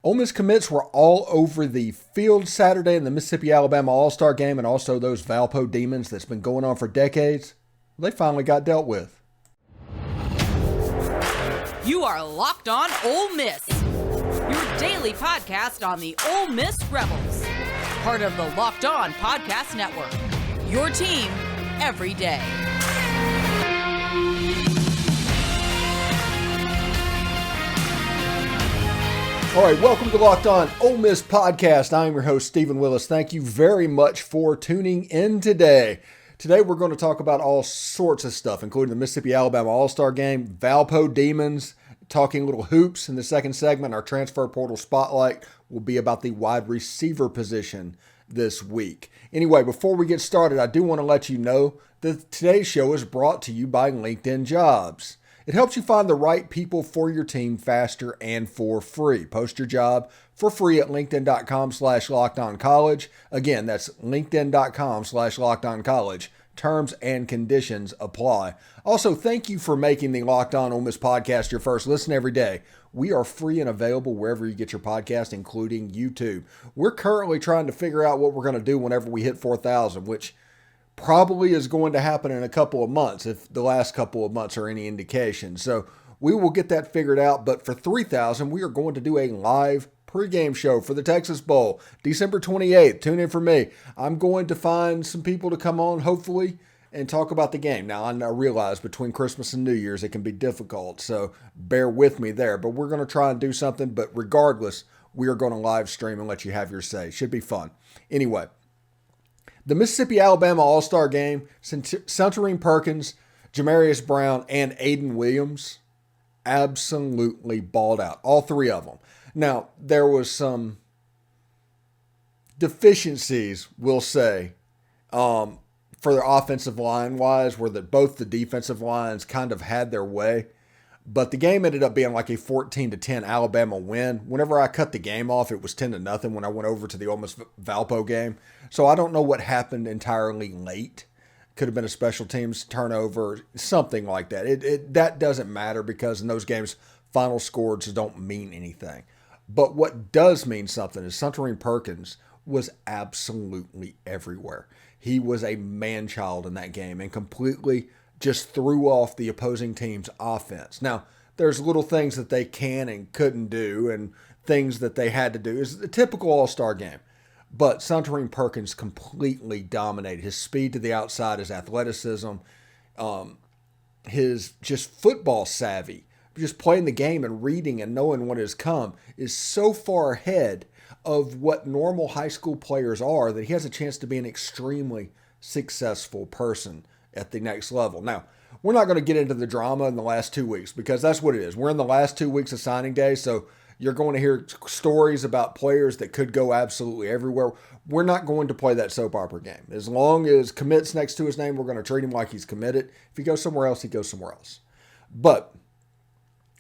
Ole Miss commits were all over the field Saturday in the Mississippi-Alabama All-Star Game and also those Valpo demons that's been going on for decades. They finally got dealt with. You are Locked On Ole Miss, your daily podcast on the Ole Miss Rebels. Part of the Locked On Podcast Network, your team every day. All right, welcome to Locked On Ole Miss Podcast. I'm your host, Stephen Willis. Thank you very much for tuning in today. Today, we're going to talk about all sorts of stuff, including the Mississippi-Alabama All-Star Game, Valpo Demons, talking little hoops in the second segment. Our transfer portal spotlight will be about the wide receiver position this week. Anyway, before we get started, I do want to let you know that today's show is brought to you by LinkedIn Jobs. It helps you find the right people for your team faster and for free. Post your job for free at linkedin.com/lockedoncollege. Again, that's linkedin.com/lockedoncollege. Terms and conditions apply. Also, thank you for making the Locked On Ole Miss podcast your first listen every day. We are free and available wherever you get your podcast, including YouTube. We're currently trying to figure out what we're going to do whenever we hit 4,000, which probably is going to happen in a couple of months if the last couple of months are any indication. So we will get that figured out. But for 3,000, we are going to do a live pregame show for the Texas Bowl, December 28th. Tune in for me. I'm going to find some people to come on, hopefully, and talk about the game. Now, I realize between Christmas and New Year's, it can be difficult, so bear with me there. But we're going to try and do something. But regardless, we are going to live stream and let you have your say. Should be fun. Anyway, the Mississippi-Alabama All-Star Game, Suntarine Perkins, Jamarious Brown, and Ayden Williams absolutely balled out. All three of them. Now, there was some deficiencies, we'll say, for their offensive line-wise, where both the defensive lines kind of had their way. But the game ended up being like a 14-10 Alabama win. Whenever I cut the game off, it was 10-0 when I went over to the Ole Miss Valpo game. So I don't know what happened entirely late. Could have been a special teams turnover, something like that. That doesn't matter because in those games, final scores don't mean anything. But what does mean something is Suntarine Perkins was absolutely everywhere. He was a man-child in that game and completely just threw off the opposing team's offense. Now, there's little things that they can and couldn't do and things that they had to do. It's a typical all-star game. But Suntarine Perkins completely dominated. His speed to the outside, his athleticism, his just football savvy, just playing the game and reading and knowing what has come is so far ahead of what normal high school players are that he has a chance to be an extremely successful person at the next level. Now, we're not going to get into the drama in the last 2 weeks because that's what it is. We're in the last 2 weeks of signing day, so you're going to hear stories about players that could go absolutely everywhere. We're not going to play that soap opera game. As long as commits next to his name, we're going to treat him like he's committed. If he goes somewhere else, he goes somewhere else. But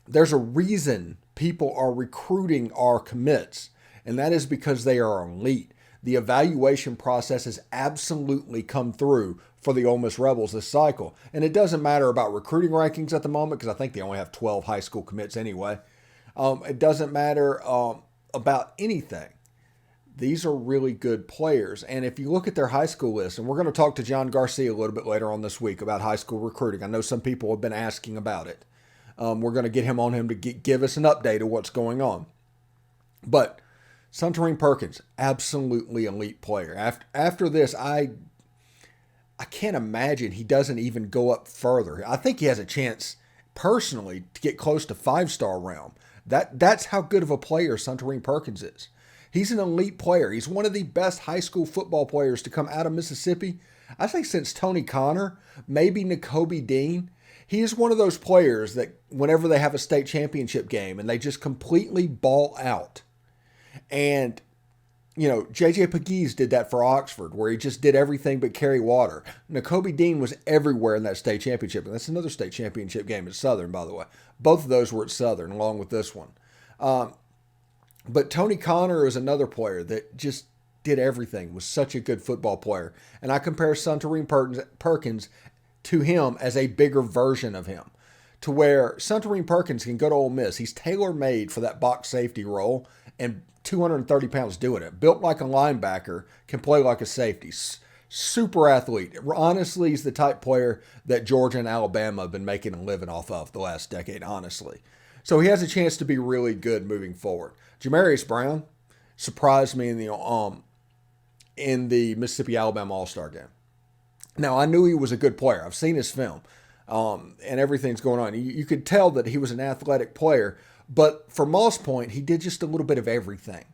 there's a reason people are recruiting our commits, and that is because they are elite. The evaluation process has absolutely come through for the Ole Miss Rebels this cycle. And it doesn't matter about recruiting rankings at the moment because I think they only have 12 high school commits anyway. It doesn't matter about anything. These are really good players. And if you look at their high school list, and we're going to talk to John Garcia a little bit later on this week about high school recruiting. I know some people have been asking about it. We're going to get him on him to give us an update of what's going on. But Suntarine Perkins, absolutely elite player. After this, I can't imagine he doesn't even go up further. I think he has a chance, personally, to get close to 5-star realm. That's how good of a player Suntarine Perkins is. He's an elite player. He's one of the best high school football players to come out of Mississippi, I think since Tony Connor, maybe Nakobe Dean. He is one of those players that whenever they have a state championship game and they just completely ball out. And, J.J. Pegues did that for Oxford, where he just did everything but carry water. Nakobe Dean was everywhere in that state championship. And that's another state championship game at Southern, by the way. Both of those were at Southern, along with this one. But Tony Connor is another player that just did everything, was such a good football player. And I compare Suntarine Perkins to him as a bigger version of him, to where Suntarine Perkins can go to Ole Miss. He's tailor-made for that box safety role, and 230 pounds doing it. Built like a linebacker, can play like a safety. Super athlete. Honestly, he's the type player that Georgia and Alabama have been making a living off of the last decade, honestly. So he has a chance to be really good moving forward. Jamarious Brown surprised me in the Mississippi-Alabama All-Star game. Now, I knew he was a good player. I've seen his film, and everything's going on. You could tell that he was an athletic player, but for Moss Point, he did just a little bit of everything.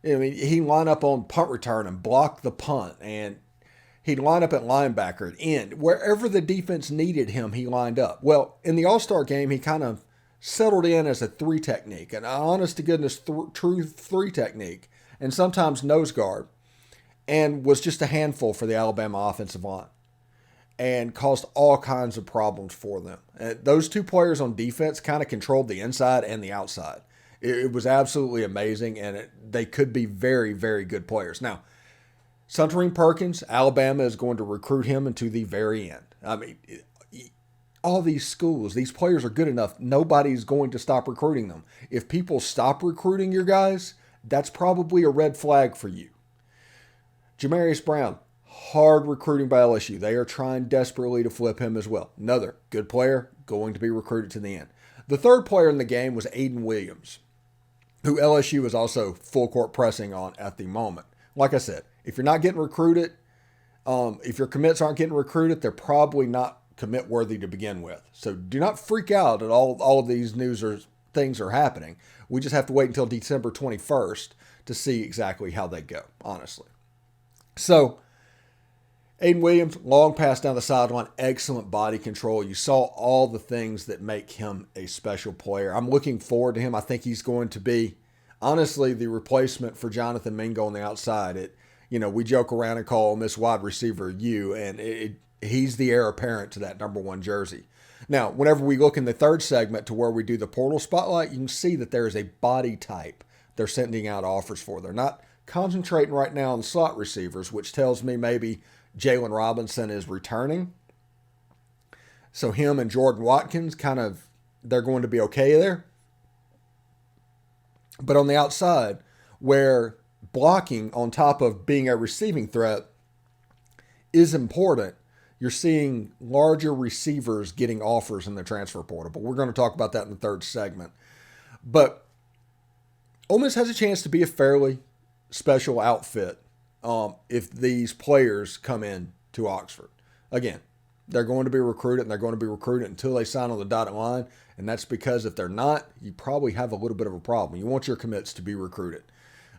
I mean, he'd line up on punt return and block the punt, and he'd line up at linebacker, at end. Wherever the defense needed him, he lined up. Well, in the All-Star game, he kind of settled in as a 3 technique, an honest-to-goodness true 3 technique, and sometimes nose guard, and was just a handful for the Alabama offensive line and caused all kinds of problems for them. Those 2 players on defense kind of controlled the inside and the outside. It was absolutely amazing, and they could be very, very good players. Now, Suntarine Perkins, Alabama is going to recruit him into the very end. I mean, all these schools, these players are good enough, nobody's going to stop recruiting them. If people stop recruiting your guys, that's probably a red flag for you. Jamarious Brown, hard recruiting by LSU. They are trying desperately to flip him as well. Another good player, going to be recruited to the end. The third player in the game was Ayden Williams, who LSU is also full court pressing on at the moment. Like I said, if you're not getting recruited, if your commits aren't getting recruited, they're probably not commit worthy to begin with. So do not freak out at all of these news or things are happening. We just have to wait until December 21st to see exactly how they go, honestly. So Ayden Williams, long pass down the sideline, excellent body control. You saw all the things that make him a special player. I'm looking forward to him. I think he's going to be, honestly, the replacement for Jonathan Mingo on the outside. We joke around and call Ole Miss wide receiver U, and he's the heir apparent to that number 1 jersey. Now, whenever we look in the third segment to where we do the portal spotlight, you can see that there is a body type they're sending out offers for. They're not concentrating right now on slot receivers, which tells me maybe Jalen Robinson is returning. So him and Jordan Watkins they're going to be okay there. But on the outside, where blocking on top of being a receiving threat is important, you're seeing larger receivers getting offers in the transfer portal. But we're going to talk about that in the third segment. But Ole Miss has a chance to be a fairly special outfit if these players come in to Oxford. Again, they're going to be recruited, and they're going to be recruited until they sign on the dotted line. And that's because if they're not, you probably have a little bit of a problem. You want your commits to be recruited.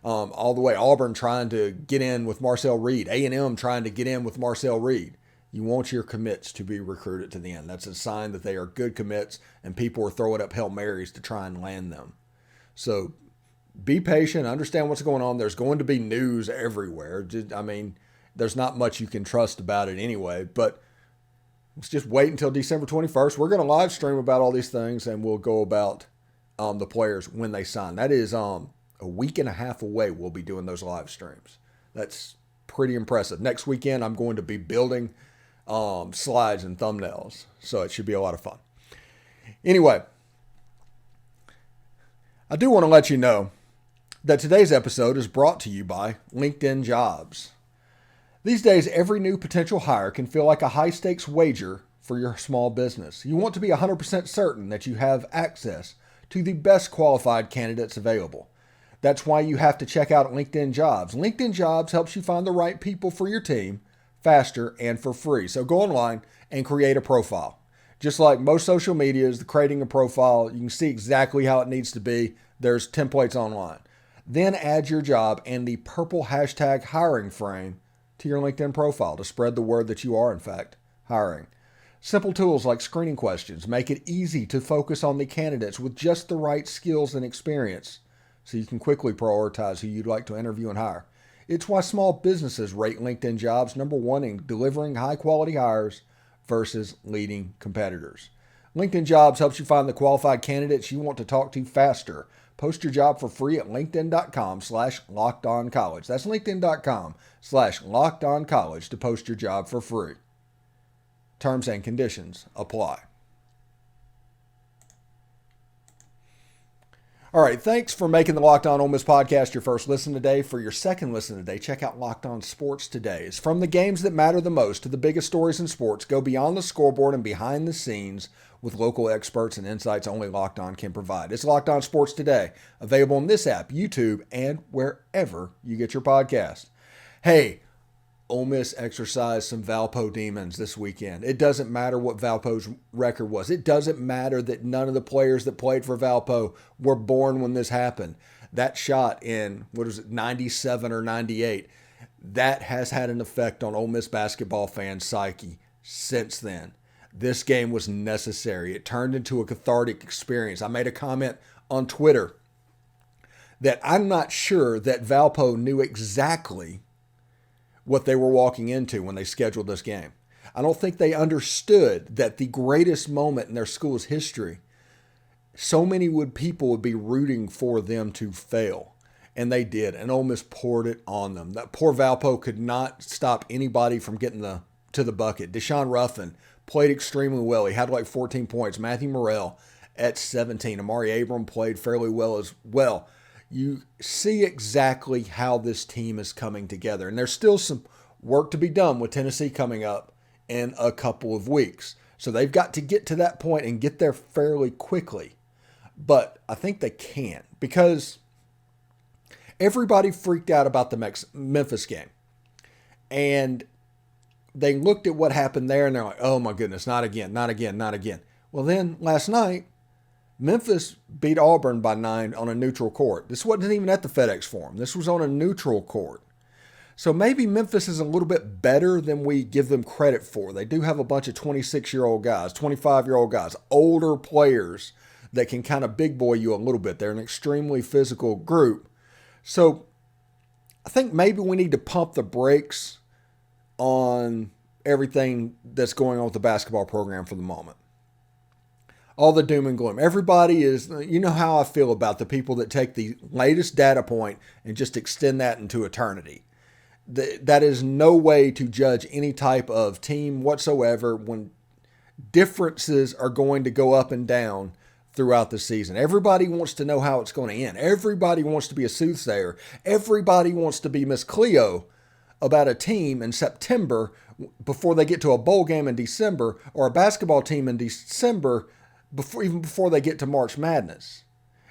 All the way, Auburn trying to get in with Marcel Reed, A&M trying to get in with Marcel Reed. You want your commits to be recruited to the end. That's a sign that they are good commits, and people are throwing up Hail Marys to try and land them. So be patient, understand what's going on. There's going to be news everywhere. There's not much you can trust about it anyway, but let's just wait until December 21st. We're going to live stream about all these things, and we'll go about the players when they sign. That is a week and a half away. We'll be doing those live streams. That's pretty impressive. Next weekend, I'm going to be building slides and thumbnails, so it should be a lot of fun. Anyway, I do want to let you know that today's episode is brought to you by LinkedIn Jobs. These days, every new potential hire can feel like a high-stakes wager for your small business. You want to be 100% certain that you have access to the best qualified candidates available. That's why you have to check out LinkedIn Jobs. LinkedIn Jobs helps you find the right people for your team faster and for free. So go online and create a profile. Just like most social medias, creating a profile, you can see exactly how it needs to be. There's templates online. Then add your job and the purple hashtag hiring frame to your LinkedIn profile to spread the word that you are, in fact, hiring. Simple tools like screening questions make it easy to focus on the candidates with just the right skills and experience so you can quickly prioritize who you'd like to interview and hire. It's why small businesses rate LinkedIn Jobs number 1 in delivering high-quality hires versus leading competitors. LinkedIn Jobs helps you find the qualified candidates you want to talk to faster. Post your job for free at linkedin.com/lockedoncollege. That's linkedin.com/lockedoncollege to post your job for free. Terms and conditions apply. All right, thanks for making the Locked On Ole Miss podcast your first listen today. For your second listen today, check out Locked On Sports Today. It's from the games that matter the most to the biggest stories in sports. Go beyond the scoreboard and behind the scenes with local experts and insights only Locked On can provide. It's Locked On Sports Today, available on this app, YouTube, and wherever you get your podcast. Hey, Ole Miss exercised some Valpo demons this weekend. It doesn't matter what Valpo's record was. It doesn't matter that none of the players that played for Valpo were born when this happened. That shot in, 97 or 98, that has had an effect on Ole Miss basketball fans' psyche since then. This game was necessary. It turned into a cathartic experience. I made a comment on Twitter that I'm not sure that Valpo knew exactly what they were walking into when they scheduled this game. I don't think they understood that the greatest moment in their school's history, so many people would be rooting for them to fail. And they did. And Ole Miss poured it on them. That poor Valpo could not stop anybody from getting to the bucket. Daeshun Ruffin played extremely well. He had like 14 points. Matthew Murrell at 17. Ayden played fairly well as well. You see exactly how this team is coming together. And there's still some work to be done with Tennessee coming up in a couple of weeks. So they've got to get to that point and get there fairly quickly. But I think they can, because everybody freaked out about the Memphis game. And they looked at what happened there and they're like, oh my goodness, not again, not again, not again. Well, then last night, Memphis beat Auburn by 9 on a neutral court. This wasn't even at the FedEx Forum. This was on a neutral court. So maybe Memphis is a little bit better than we give them credit for. They do have a bunch of 26-year-old guys, 25-year-old guys, older players that can kind of big boy you a little bit. They're an extremely physical group. So I think maybe we need to pump the brakes on everything that's going on with the basketball program for the moment. All the doom and gloom. Everybody is, you know how I feel about the people that take the latest data point and just extend that into eternity. That is no way to judge any type of team whatsoever when differences are going to go up and down throughout the season. Everybody wants to know how it's going to end. Everybody wants to be a soothsayer. Everybody wants to be Miss Cleo about a team in September before they get to a bowl game in December, or a basketball team in December even before they get to March Madness.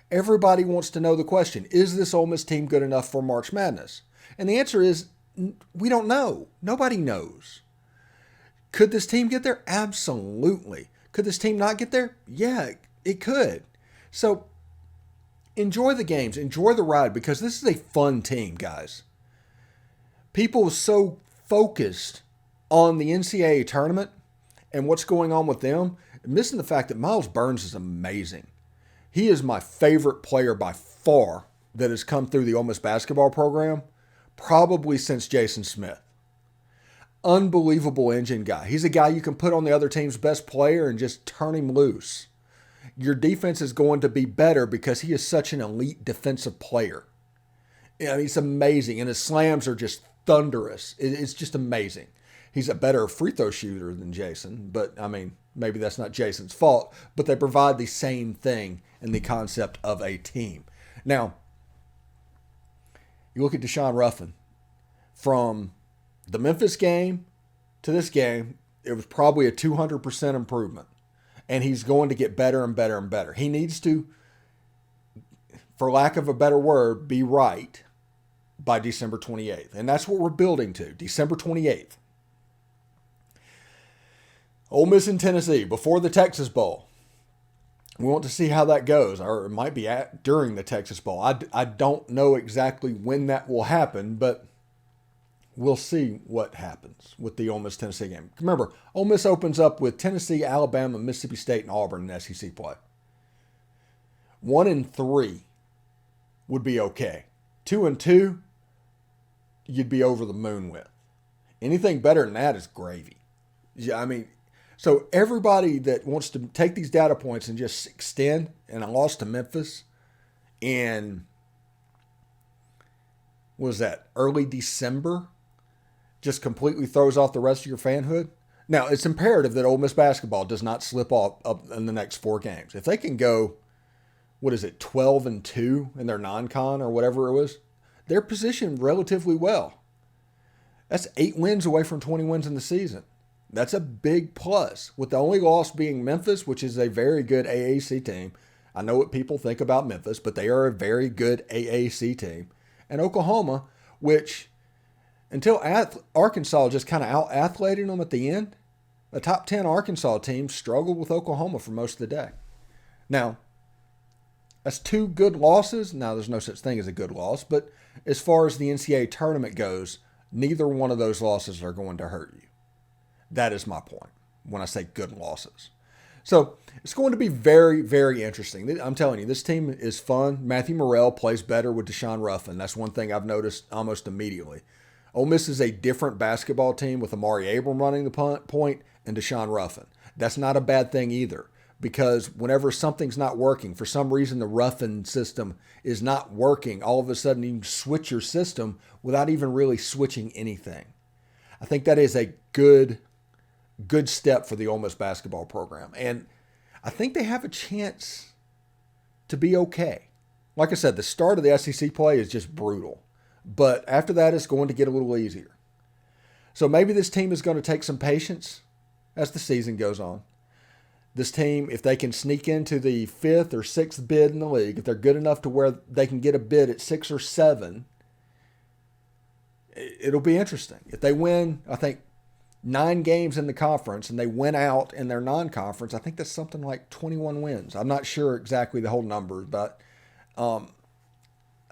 Everybody wants to know the question, is this Ole Miss team good enough for March Madness? And the answer is, we don't know. Nobody knows. Could this team get there? Absolutely. Could this team not get there? Yeah, it could. So enjoy the games. Enjoy the ride, because this is a fun team, guys. People are so focused on the NCAA tournament and what's going on with them, missing the fact that Myles Burns is amazing. He is my favorite player by far that has come through the Ole Miss basketball program, probably since Jason Smith. Unbelievable engine guy. He's a guy you can put on the other team's best player and just turn him loose. Your defense is going to be better because he is such an elite defensive player. He's amazing, and his slams are just thunderous. It's just amazing. He's a better free throw shooter than Jason, but I mean, maybe that's not Jason's fault, but they provide the same thing in the concept of a team. Now, you look at Daeshun Ruffin. From the Memphis game to this game, it was probably a 200% improvement, and he's going to get better and better and better. He needs to, for lack of a better word, be right by December 28th, and that's what we're building to, December 28th. Ole Miss and Tennessee before the Texas Bowl. We want to see how that goes, or it might be during the Texas Bowl. I don't know exactly when that will happen, but we'll see what happens with the Ole Miss-Tennessee game. Remember, Ole Miss opens up with Tennessee, Alabama, Mississippi State, and Auburn in SEC play. 1-3 would be okay. 2-2, you'd be over the moon with. Anything better than that is gravy. Yeah, I mean, so everybody that wants to take these data points and just extend, and I lost to Memphis in, what was that, early December, just completely throws off the rest of your fanhood. Now, it's imperative that Ole Miss basketball does not slip up in the next 4 games. If they can go 12-2 in their non-con or whatever it was. They're positioned relatively well. That's 8 wins away from 20 wins in the season. That's a big plus, with the only loss being Memphis, which is a very good AAC team. I know what people think about Memphis, but they are a very good AAC team. And Oklahoma, which until Arkansas just kind of out-athleted them at the end, the top 10 Arkansas teams struggled with Oklahoma for most of the day. Now, that's 2 good losses. Now, there's no such thing as a good loss, but as far as the NCAA tournament goes, neither one of those losses are going to hurt you. That is my point when I say good losses. So it's going to be very, very interesting. I'm telling you, this team is fun. Matthew Murrell plays better with Daeshun Ruffin. That's one thing I've noticed almost immediately. Ole Miss is a different basketball team with Amari Abram running the point and Daeshun Ruffin. That's not a bad thing either, because whenever something's not working, for some reason the Ruffin system is not working, all of a sudden you can switch your system without even really switching anything. I think that is a good step for the Ole Miss basketball program. And I think they have a chance to be okay. Like I said, the start of the SEC play is just brutal. But after that, it's going to get a little easier. So maybe this team is going to take some patience as the season goes on. This team, if they can sneak into the 5th or 6th bid in the league, if they're good enough to where they can get a bid at 6 or 7, it'll be interesting. If they win, I think, 9 games in the conference and they win out in their non-conference, I think that's something like 21 wins. I'm not sure exactly the whole number, but I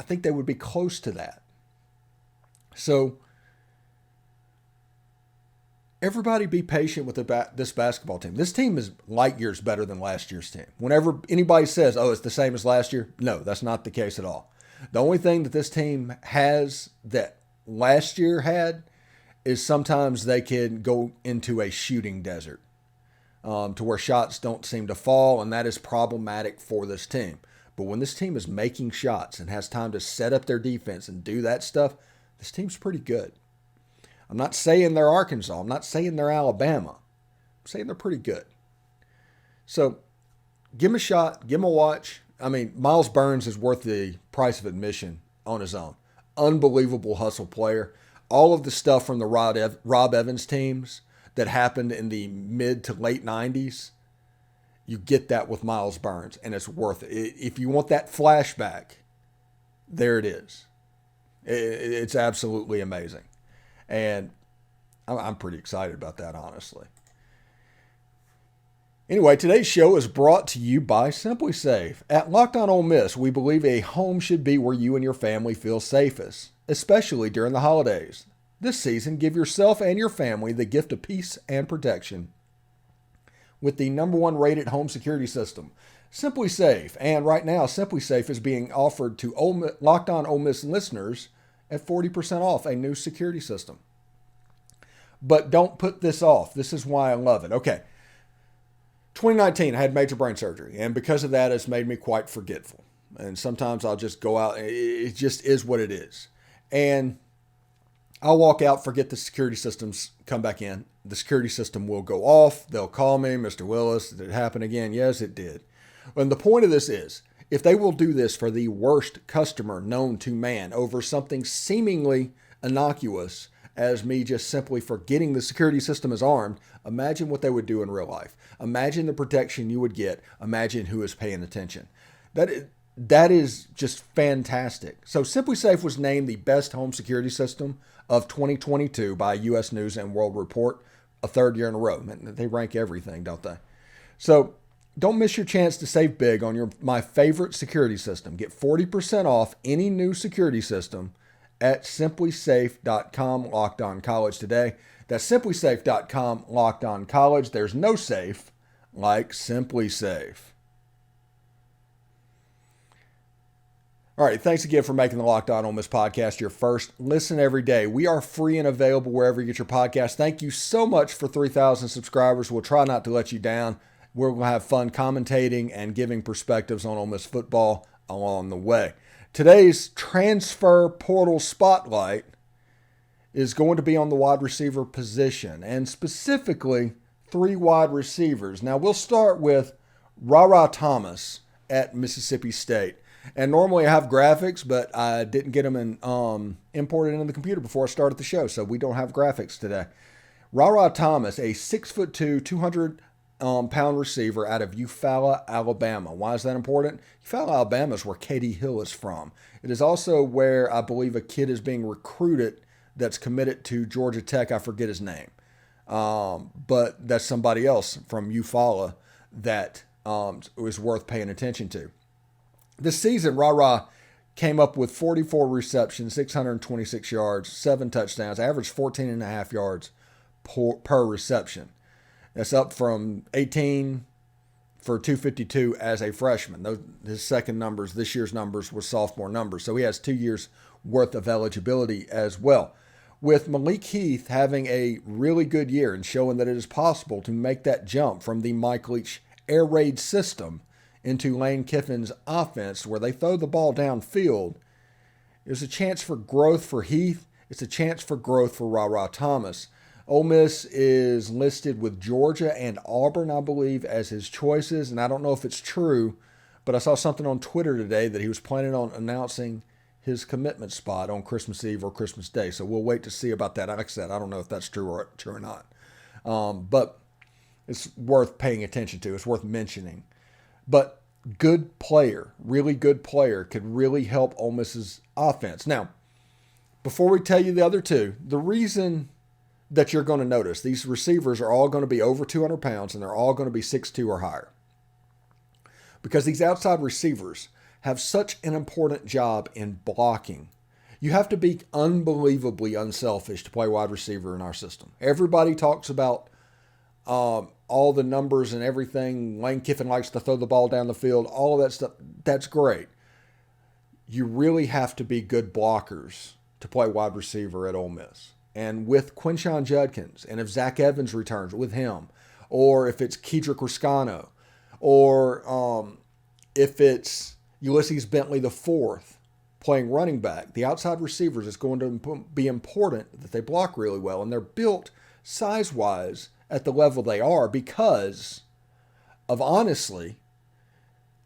think they would be close to that. So everybody be patient with this basketball team. This team is light years better than last year's team. Whenever anybody says, oh, it's the same as last year, no, that's not the case at all. The only thing that this team has that last year had is sometimes they can go into a shooting desert to where shots don't seem to fall, and that is problematic for this team. But when this team is making shots and has time to set up their defense and do that stuff, this team's pretty good. I'm not saying they're Arkansas. I'm not saying they're Alabama. I'm saying they're pretty good. So give them a shot. Give them a watch. I mean, Myles Burns is worth the price of admission on his own. Unbelievable hustle player. All of the stuff from the Rob Evans teams that happened in the mid to late 90s, you get that with Myles Burns, and it's worth it. If you want that flashback, there it is. It's absolutely amazing. And I'm pretty excited about that, honestly. Anyway, today's show is brought to you by Simply Safe. At Locked On Ole Miss, we believe a home should be where you and your family feel safest, especially during the holidays. This season, give yourself and your family the gift of peace and protection with the #1 rated home security system, Simply Safe. And right now, Simply Safe is being offered to Locked On Ole Miss listeners at 40% off a new security system. But don't put this off. This is why I love it. Okay. 2019, I had major brain surgery, and because of that, it's made me quite forgetful. And sometimes I'll just go out, and it just is what it is. And I'll walk out, forget the security systems, come back in. The security system will go off. They'll call me, Mr. Willis, did it happen again? Yes, it did. And the point of this is, if they will do this for the worst customer known to man over something seemingly innocuous as me just simply forgetting the security system is armed, imagine what they would do in real life. Imagine the protection you would get. Imagine who is paying attention. That is just fantastic. So Simply Safe was named the best home security system of 2022 by U.S. News and World Report, a 3rd year in a row. They rank everything, don't they? So don't miss your chance to save big on my favorite security system. Get 40% off any new security system at simplysafe.com Locked On College today. That's simplysafe.com Locked On College. There's no safe like Simply Safe. All right, thanks again for making the Locked On Ole Miss podcast your first listen every day. We are free and available wherever you get your podcast. Thank you so much for 3,000 subscribers. We'll try not to let you down. We're going to have fun commentating and giving perspectives on Ole Miss football along the way. Today's transfer portal spotlight is going to be on the wide receiver position, and specifically 3 wide receivers. Now, we'll start with Rara Thomas at Mississippi State. And normally I have graphics, but I didn't get them imported into the computer before I started the show, so we don't have graphics today. Rara Thomas, a 6'2", 200-pound receiver out of Eufaula, Alabama. Why is that important? Eufaula, Alabama is where Katie Hill is from. It is also where I believe a kid is being recruited that's committed to Georgia Tech. I forget his name. But that's somebody else from Eufaula that is worth paying attention to. This season, Rara came up with 44 receptions, 626 yards, 7 touchdowns, averaged 14.5 yards per reception. That's up from 18 for 252 as a freshman. His second numbers, this year's numbers, were sophomore numbers. So he has 2 years worth of eligibility as well. With Malik Heath having a really good year and showing that it is possible to make that jump from the Mike Leach air raid system into Lane Kiffin's offense where they throw the ball downfield, there's a chance for growth for Heath. It's a chance for growth for Rara Thomas. Ole Miss is listed with Georgia and Auburn, I believe, as his choices, and I don't know if it's true, but I saw something on Twitter today that he was planning on announcing his commitment spot on Christmas Eve or Christmas Day, so we'll wait to see about that. Like I said, I don't know if that's true or not, but it's worth paying attention to. It's worth mentioning. But good player, really good player, could really help Ole Miss's offense. Now, before we tell you the other two, the reason that you're going to notice these receivers are all going to be over 200 pounds and they're all going to be 6'2" or higher. Because these outside receivers have such an important job in blocking. You have to be unbelievably unselfish to play wide receiver in our system. Everybody talks about all the numbers and everything. Lane Kiffin likes to throw the ball down the field, all of that stuff. That's great. You really have to be good blockers to play wide receiver at Ole Miss. And with Quinshon Judkins, and if Zach Evans returns with him, or if it's Kedrick Riscano, or if it's Ulysses Bentley IV playing running back, the outside receivers is going to be important that they block really well. And they're built size-wise at the level they are because of, honestly,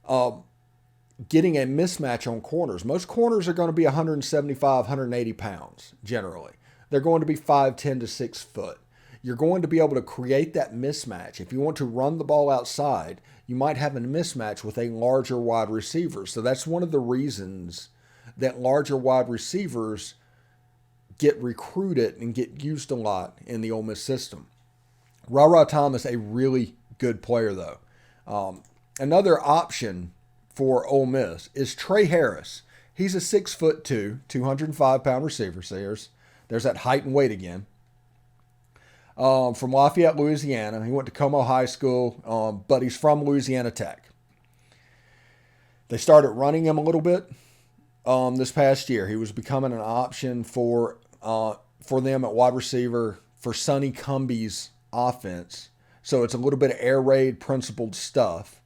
getting a mismatch on corners. Most corners are going to be 175, 180 pounds, generally. They're going to be 5'10" to 6 foot. You're going to be able to create that mismatch. If you want to run the ball outside, you might have a mismatch with a larger wide receiver. So that's one of the reasons that larger wide receivers get recruited and get used a lot in the Ole Miss system. Rara Thomas, a really good player, though. Another option for Ole Miss is Trey Harris. He's a 6'2", 205-pound receiver. So there's that height and weight again. From Lafayette, Louisiana. He went to Como High School, but he's from Louisiana Tech. They started running him a little bit this past year. He was becoming an option for them at wide receiver for Sonny Cumbie's offense. So it's a little bit of air raid principled stuff.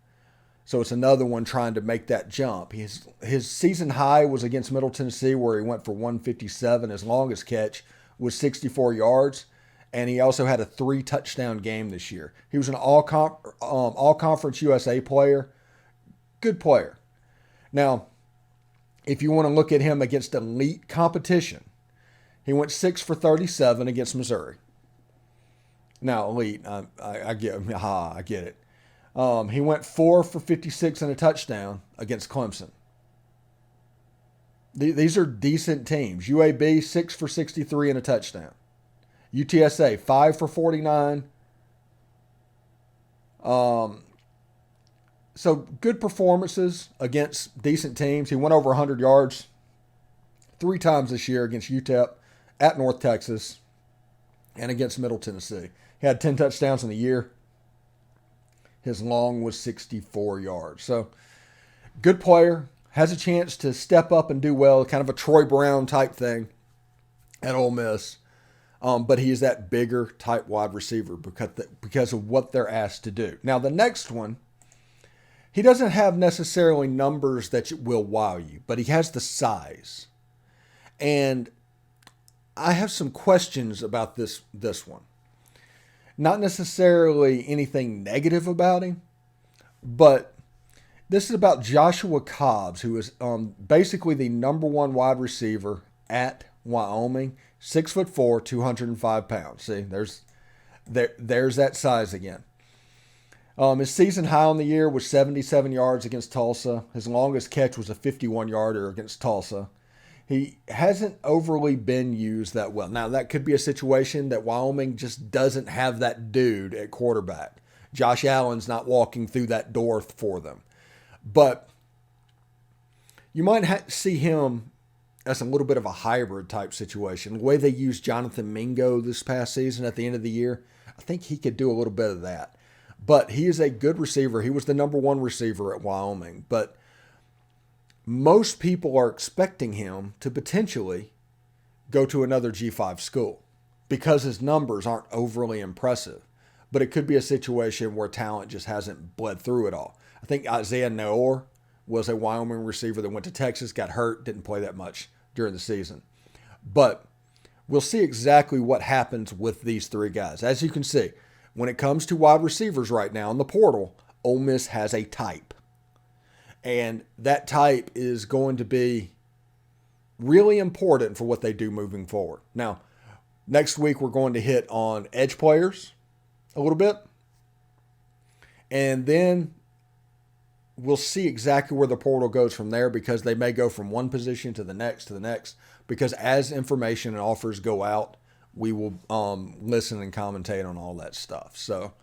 So it's another one trying to make that jump. His season high was against Middle Tennessee where he went for 157. His longest catch was 64 yards. And he also had a 3-touchdown game this year. He was an all-conference USA player. Good player. Now, if you want to look at him against elite competition, he went 6 for 37 against Missouri. Now, elite, I get it. He went 4 for 56 and a touchdown against Clemson. These are decent teams. UAB, 6 for 63 and a touchdown. UTSA, 5 for 49. So good performances against decent teams. He went over 100 yards 3 times this year against UTEP, at North Texas, and against Middle Tennessee. He had 10 touchdowns in the year. His long was 64 yards. So good player, has a chance to step up and do well, kind of a Troy Brown type thing at Ole Miss. But he is that bigger type wide receiver because of what they're asked to do. Now, the next one, he doesn't have necessarily numbers that will wow you, but he has the size. And I have some questions about this one. Not necessarily anything negative about him, but This is about Joshua Cobbs, who is basically the number one wide receiver at Wyoming. 6'4", 205 pounds. See, there's that size again. His season high on the year was 77 yards against Tulsa. His longest catch was a 51-yarder against Tulsa. He hasn't overly been used that well. Now, that could be a situation that Wyoming just doesn't have that dude at quarterback. Josh Allen's not walking through that door for them. But you might see him as a little bit of a hybrid type situation. The way they used Jonathan Mingo this past season at the end of the year, I think he could do a little bit of that. But he is a good receiver. He was the number one receiver at Wyoming. But most people are expecting him to potentially go to another G5 school because his numbers aren't overly impressive. But it could be a situation where talent just hasn't bled through it all. I think Isaiah Neor was a Wyoming receiver that went to Texas, got hurt, didn't play that much during the season. But we'll see exactly what happens with these three guys. As you can see, when it comes to wide receivers right now in the portal, Ole Miss has a type. And that type is going to be really important for what they do moving forward. Now, next week we're going to hit on edge players a little bit. And then we'll see exactly where the portal goes from there, because they may go from one position to the next, because as information and offers go out, we will listen and commentate on all that stuff. So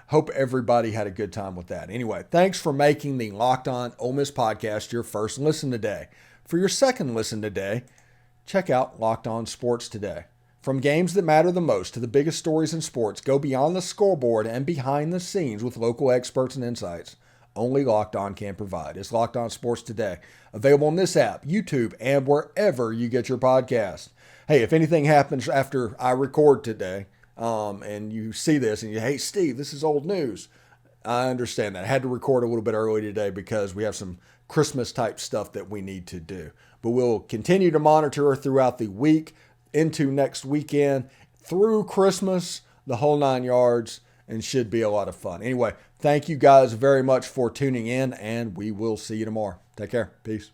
hope everybody had a good time with that. Anyway, thanks for making the Locked On Ole Miss podcast your first listen today. For your second listen today, check out Locked On Sports Today. From games that matter the most to the biggest stories in sports, go beyond the scoreboard and behind the scenes with local experts and insights only Locked On can provide. It's Locked On Sports Today, available on this app, YouTube, and wherever you get your podcast. Hey, if anything happens after I record today, and you see this and you, hey, Steve, this is old news, I understand that. I had to record a little bit early today because we have some Christmas type stuff that we need to do. But we'll continue to monitor throughout the week, into next weekend, through Christmas, the whole 9 yards, and should be a lot of fun. Anyway, thank you guys very much for tuning in, and we will see you tomorrow. Take care. Peace.